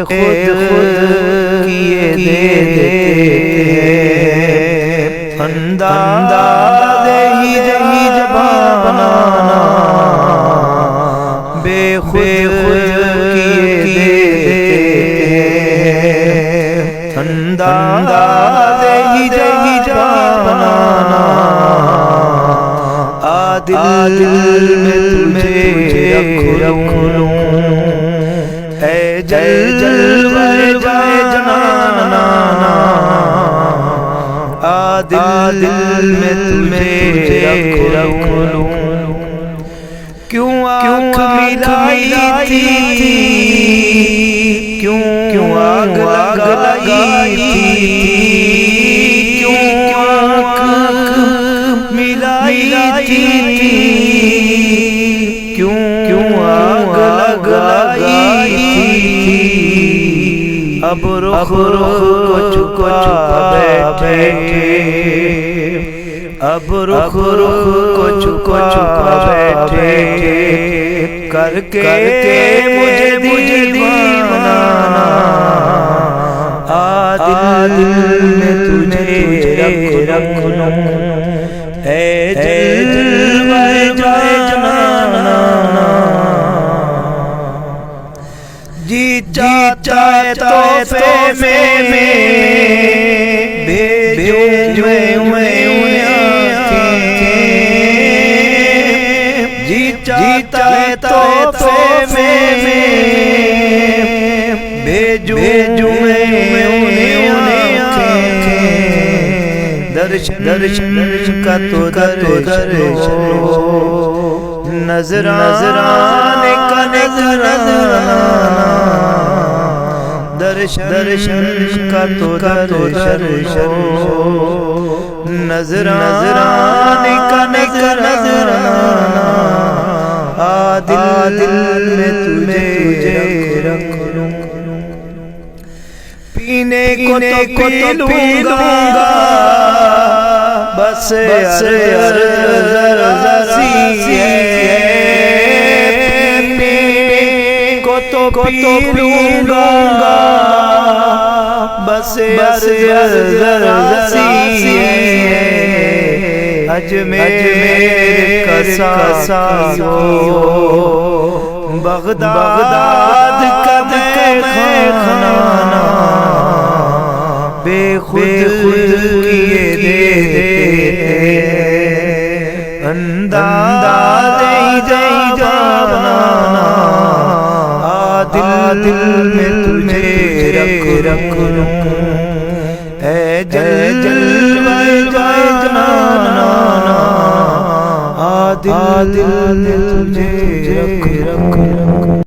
خود کیے دیتے انداز ہی جبانا بے خود کیے دیتے انداز ہی جبانا دل میں تجھے رکھ لوں اے جلوہ جانانا دل میں تجھے رکھ لوں کیوں آنکھ ملائی تھی کیوں آگ لگائی تھی کیوں آنکھ ملائی تھی کیوں آگ لگائی تھی اب رخ کو چھپا بیٹھے اب رخ کو چھپا بیٹھے کر کے مجھے دیوانہ دل میں تجھے رکھ لوں اے جلوہ جانانا جی چاہے تحفے میں بھیجوں میں جی چاہتا ہے تحفے میں بھیجوں میں درشن کا تو درشن نظرانے کا نظرانا درشن کا تو درشن نظرانے کا نظرانا دل میں تجھے رکھ لوں پینے کو تو پی لوں گا بس عرضی ہے پینے کو تو پی لوں گا بس عرضی ہے اجمیر کا سایو بغداد کا خانہ بے خود کیے دیتے انداز ہی جبانا دل میں تجھے رکھ لوں اے جلوہ جانانا دل میں تجھے رکھ لوں